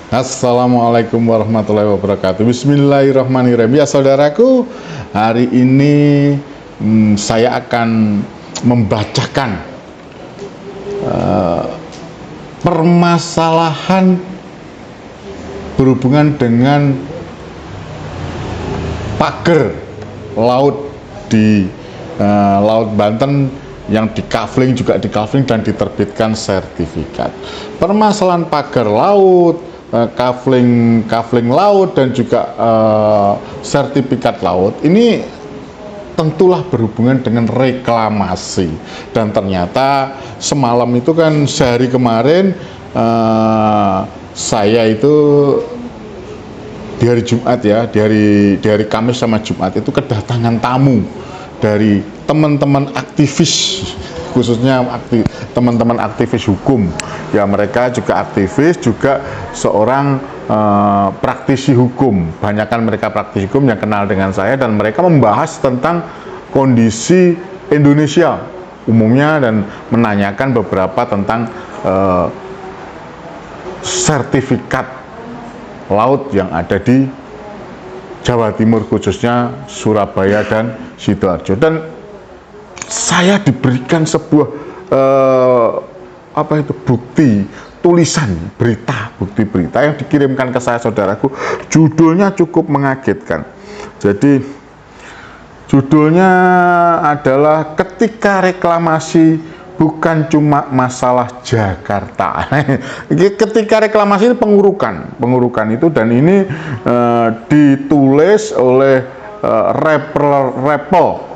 Assalamualaikum warahmatullahi wabarakatuh. Bismillahirrahmanirrahim. Ya saudaraku, hari ini saya akan membacakan permasalahan berhubungan dengan pagar laut di Laut Banten yang dikafling, juga dikafling dan diterbitkan sertifikat. Permasalahan pagar laut, kafling laut dan juga sertifikat laut ini tentulah berhubungan dengan reklamasi. Dan ternyata semalam itu kan, sehari kemarin saya itu di hari Jumat ya, di hari Kamis sama Jumat itu kedatangan tamu dari teman-teman aktivis, khususnya teman-teman aktivis hukum ya. Mereka juga aktivis, juga seorang praktisi hukum. Banyakan mereka praktisi hukum yang kenal dengan saya, dan mereka membahas tentang kondisi Indonesia umumnya dan menanyakan beberapa tentang sertifikat laut yang ada di Jawa Timur, khususnya Surabaya dan Sidoarjo. Dan saya diberikan sebuah bukti tulisan bukti berita yang dikirimkan ke saya, saudaraku. Judulnya cukup mengagetkan. Jadi judulnya adalah "Ketika Reklamasi Bukan Cuma Masalah Jakarta". Ketika reklamasi ini pengurukan itu, dan ini ditulis oleh Rappler.com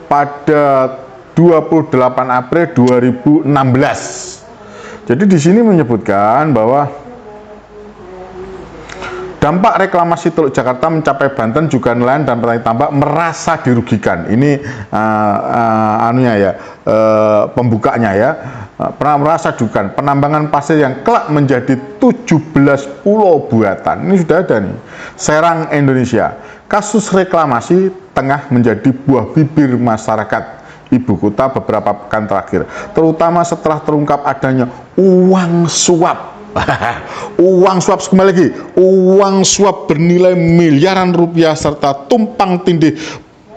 pada 28 April 2016. Jadi di sini menyebutkan bahwa dampak reklamasi Teluk Jakarta mencapai Banten, juga nelayan dan petani tambak merasa dirugikan. Ini pembukanya ya. Merasa dirugikan penambangan pasir yang kelak menjadi 17 pulau buatan. Ini sudah ada nih. Serang Indonesia. Kasus reklamasi tengah menjadi buah bibir masyarakat ibu kota beberapa pekan terakhir, terutama setelah terungkap adanya uang suap. Uang suap, kembali lagi, uang suap bernilai miliaran rupiah serta tumpang tindih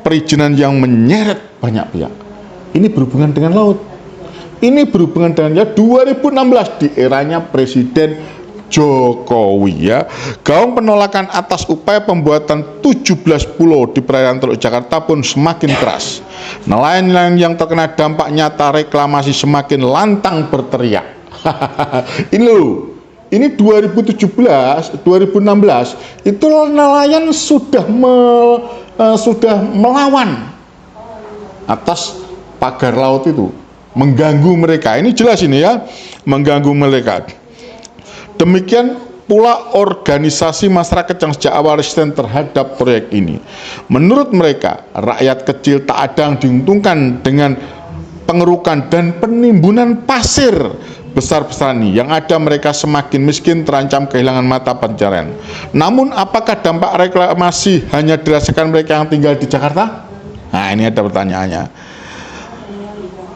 perizinan yang menyeret banyak pihak. Ini berhubungan dengan laut. Ini berhubungan dengan 2016 di eranya Presiden Jokowi ya. Gaung penolakan atas upaya pembuatan 17 pulau di perairan Teluk Jakarta pun semakin keras. Nelayan-nelayan yang terkena dampak nyata reklamasi semakin lantang berteriak. Ini loh, ini 2017, 2016 itu nelayan sudah melawan atas pagar laut itu, mengganggu mereka. Ini jelas ini ya, mengganggu mereka. Demikian pula organisasi masyarakat yang sejak awal resisten terhadap proyek ini. Menurut mereka, rakyat kecil tak ada yang diuntungkan dengan pengerukan dan penimbunan pasir besar-besaran ini. Yang ada mereka semakin miskin, terancam kehilangan mata pencarian. Namun apakah dampak reklamasi hanya dirasakan mereka yang tinggal di Jakarta? Nah, ini ada pertanyaannya.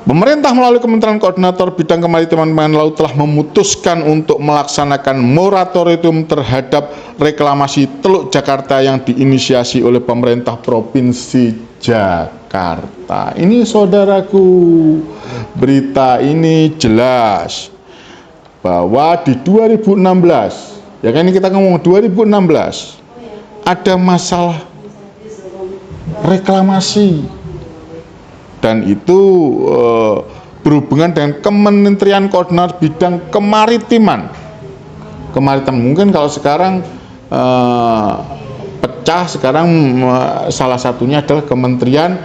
Pemerintah melalui Kementerian Koordinator Bidang Kemaritiman dan Laut telah memutuskan untuk melaksanakan moratorium terhadap reklamasi Teluk Jakarta yang diinisiasi oleh pemerintah Provinsi Jakarta. Ini saudaraku, berita ini jelas bahwa di 2016, ya kan, ini kita ngomong 2016, ada masalah reklamasi. Dan itu berhubungan dengan Kementerian Koordinator Bidang Kemaritiman. Mungkin kalau sekarang pecah, sekarang salah satunya adalah Kementerian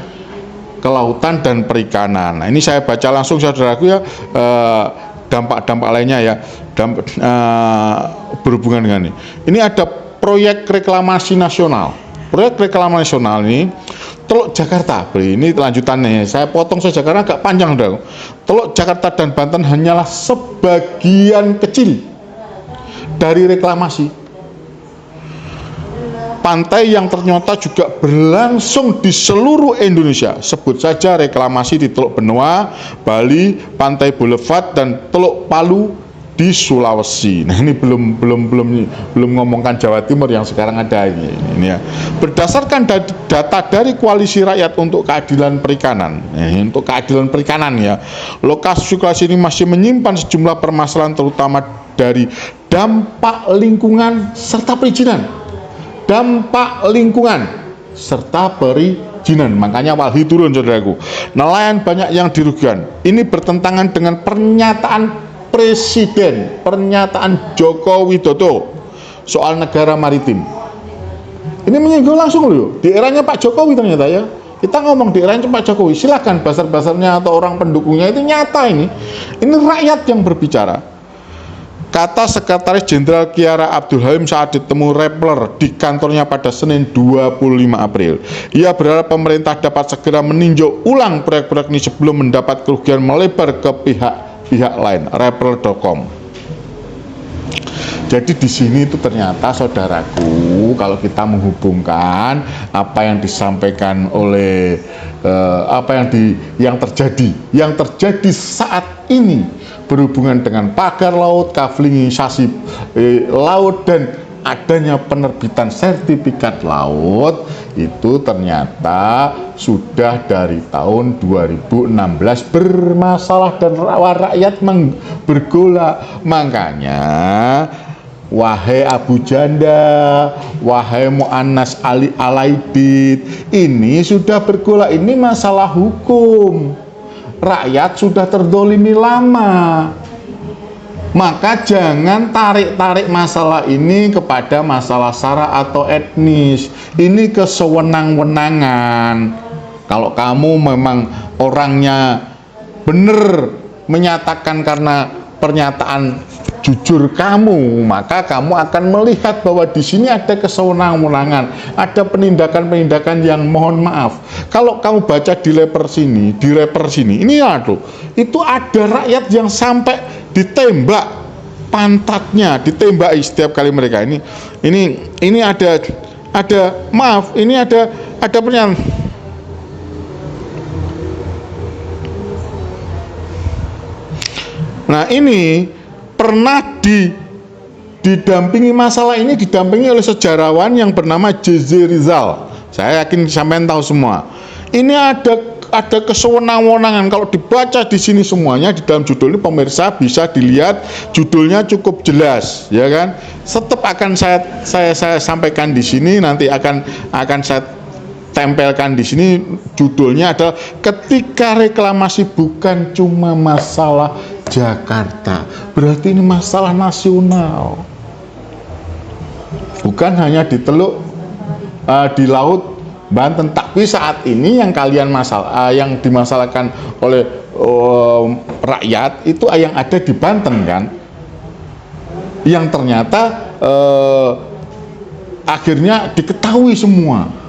Kelautan dan Perikanan. Nah, ini saya baca langsung, saudaraku ya, dampak-dampak lainnya ya, berhubungan dengan ini. Ini ada proyek reklamasi nasional. Proyek reklamasi nasional ini Teluk Jakarta, ini lanjutannya. Saya potong saja karena agak panjang dong. Teluk Jakarta dan Banten hanyalah sebagian kecil dari reklamasi. Pantai yang ternyata juga berlangsung di seluruh Indonesia. Sebut saja reklamasi di Teluk Benoa, Bali, Pantai Boulevard, dan Teluk Palu, di Sulawesi. Nah, ini belum ngomongkan Jawa Timur yang sekarang ada ini ya. Berdasarkan data dari Koalisi Rakyat untuk Keadilan Perikanan, untuk keadilan perikanan ya, lokasi ini masih menyimpan sejumlah permasalahan terutama dari dampak lingkungan serta perizinan. Dampak lingkungan serta perizinan, makanya Walhi turun, saudaraku. Nelayan banyak yang dirugikan. Ini bertentangan dengan pernyataan Presiden, pernyataan Joko Widodo soal negara maritim. Ini menyinggung langsung loh, di eranya Pak Jokowi ternyata ya. Kita ngomong di eranya Pak Jokowi, silahkan basar-basarnya atau orang pendukungnya itu nyata ini. Ini rakyat yang berbicara. Kata Sekretaris Jenderal Kiara Abdul Halim saat ditemu Rappler di kantornya pada Senin 25 April. Ia berharap pemerintah dapat segera meninjau ulang proyek-proyek ini sebelum mendapat kerugian melebar ke pihak lain. Rappler.com. Jadi di sini itu ternyata, saudaraku, kalau kita menghubungkan apa yang disampaikan oleh yang terjadi saat ini berhubungan dengan pagar laut, kaflingisasi laut, dan adanya penerbitan sertifikat laut, itu ternyata sudah dari tahun 2016 bermasalah dan rakyat bergolak. Makanya wahai Abu Janda, wahai Mu'annas Ali Alaidit, ini sudah bergolak, ini masalah hukum. Rakyat sudah terdolimi lama. Maka jangan tarik-tarik masalah ini kepada masalah sara atau etnis. Ini kesewenang-wenangan. Kalau kamu memang orangnya benar menyatakan karena pernyataan jujur kamu, maka kamu akan melihat bahwa di sini ada kesewenang-wenangan, ada penindakan-penindakan yang mohon maaf. Kalau kamu baca di rapper sini, ini ya tuh, itu ada rakyat yang sampai ditembak pantatnya, ditembaki setiap kali mereka ini ada maaf, ini ada pernyataan. Nah, ini pernah didampingi masalah ini, didampingi oleh sejarawan yang bernama J.Z. Rizal. Saya yakin sampean tahu semua. Ini ada kesewenang-wenangan. Kalau dibaca di sini semuanya di dalam judul ini, pemirsa bisa dilihat judulnya cukup jelas, ya kan? Tetap akan saya sampaikan di sini, nanti akan saya tempelkan di sini. Judulnya adalah ketika reklamasi bukan cuma masalah Jakarta, berarti ini masalah nasional, bukan hanya di Teluk di laut Banten. Tapi saat ini yang yang dimasalahkan oleh rakyat itu yang ada di Banten kan, yang ternyata akhirnya diketahui semua.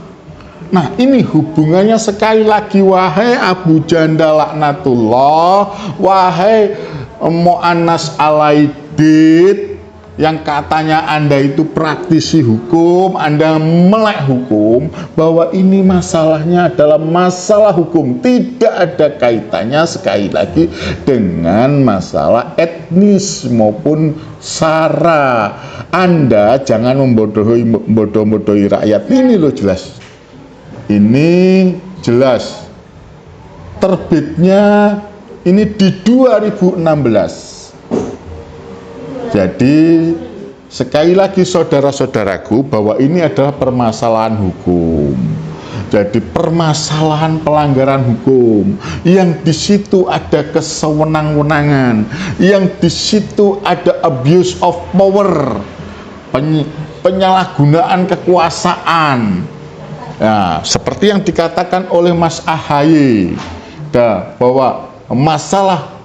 Nah, ini hubungannya sekali lagi, wahai Abu Janda laknatullah, wahai Mu'annas Alaidit, yang katanya Anda itu praktisi hukum, Anda melek hukum, bahwa ini masalahnya adalah masalah hukum, tidak ada kaitannya sekali lagi dengan masalah etnis maupun sara. Anda jangan membodoh-bodohi rakyat. Ini loh jelas. Ini jelas terbitnya ini di 2016. Jadi sekali lagi saudara-saudaraku, bahwa ini adalah permasalahan hukum. Jadi permasalahan pelanggaran hukum yang di situ ada kesewenang-wenangan, yang di situ ada abuse of power, penyalahgunaan kekuasaan. Nah, seperti yang dikatakan oleh Mas AHY, bahwa masalah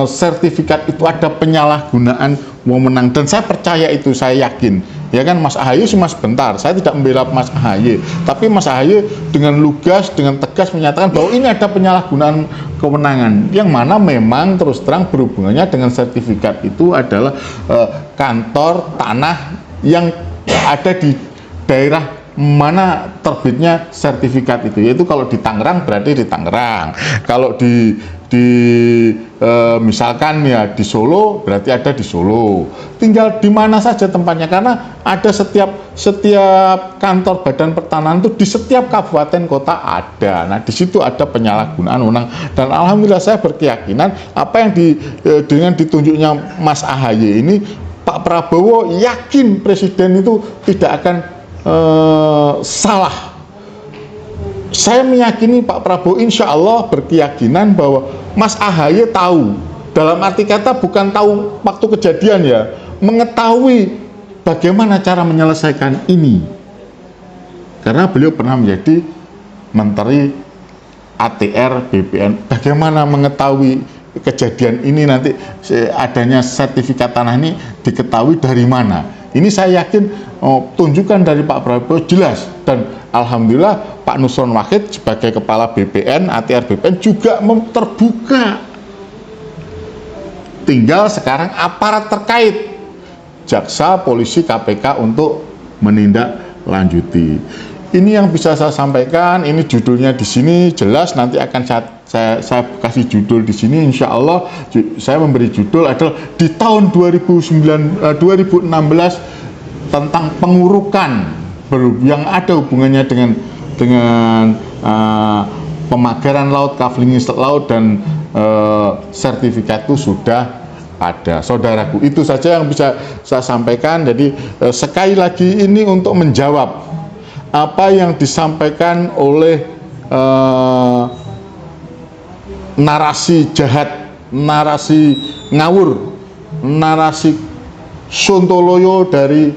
sertifikat itu ada penyalahgunaan wewenang, dan saya percaya itu, saya yakin, ya kan. Mas AHY cuma sebentar, saya tidak membela Mas AHY, tapi Mas AHY dengan lugas, dengan tegas menyatakan bahwa ini ada penyalahgunaan kewenangan, yang mana memang terus terang berhubungannya dengan sertifikat itu adalah kantor tanah yang ada di daerah mana terbitnya sertifikat itu, yaitu kalau di Tangerang berarti di Tangerang, kalau di misalkan ya di Solo, berarti ada di Solo. Tinggal di mana saja tempatnya, karena ada setiap kantor Badan Pertanahan itu di setiap kabupaten kota ada. Nah, di situ ada penyalahgunaan wewenang, dan alhamdulillah saya berkeyakinan apa yang dengan ditunjuknya Mas AHY ini, Pak Prabowo yakin presiden itu tidak akan salah. Saya meyakini Pak Prabowo insya Allah berkeyakinan bahwa Mas AHY tahu, dalam arti kata bukan tahu waktu kejadian ya, mengetahui bagaimana cara menyelesaikan ini. Karena beliau pernah menjadi Menteri ATR BPN, bagaimana mengetahui kejadian ini nanti adanya sertifikat tanah ini diketahui dari mana. Ini saya yakin tunjukkan dari Pak Prabowo jelas, dan alhamdulillah Pak Nusron Wahid sebagai kepala BPN, ATR BPN juga terbuka. Tinggal sekarang aparat terkait, jaksa, polisi, KPK untuk menindaklanjuti. Ini yang bisa saya sampaikan. Ini judulnya di sini jelas, nanti akan saya kasih judul di sini. Insya Allah saya memberi judul adalah di tahun 2016 tentang pengurukan yang ada hubungannya dengan pemagaran laut, kafling laut, dan sertifikat itu sudah ada. Saudaraku, itu saja yang bisa saya sampaikan. Jadi sekali lagi ini untuk menjawab apa yang disampaikan oleh narasi jahat, narasi ngawur, narasi sontoloyo dari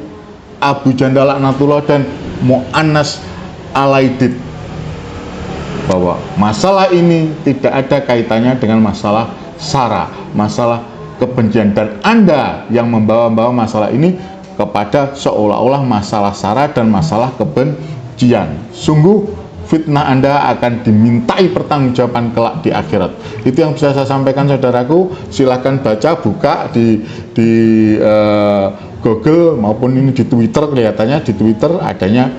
Abu Janda Laknatullah dan Mu'annas Alaidid, bahwa masalah ini tidak ada kaitannya dengan masalah SARA, masalah kebencian, dan Anda yang membawa-bawa masalah ini kepada seolah-olah masalah SARA dan masalah kebencian. Sungguh fitnah Anda akan dimintai pertanggungjawaban kelak di akhirat. Itu yang bisa saya sampaikan, saudaraku. Silahkan baca, buka di Google maupun ini di Twitter. Kelihatannya di Twitter adanya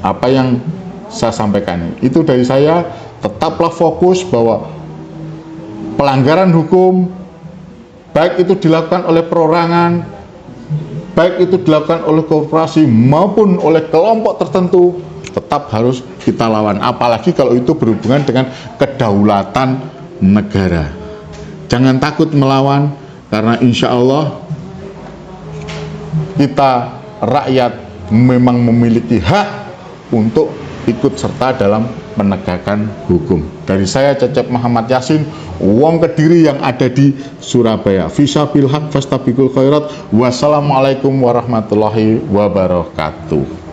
apa yang saya sampaikan. Itu dari saya. Tetaplah fokus bahwa pelanggaran hukum, baik itu dilakukan oleh perorangan, baik itu dilakukan oleh korporasi maupun oleh kelompok tertentu, tetap harus kita lawan. Apalagi kalau itu berhubungan dengan kedaulatan negara. Jangan takut melawan, karena insya Allah kita rakyat memang memiliki hak untuk ikut serta dalam penegakan hukum. Dari saya Cecep Muhammad Yasin, wong Kediri yang ada di Surabaya. Fisyabil haq fastabiqul khairat. Wassalamualaikum warahmatullahi wabarakatuh.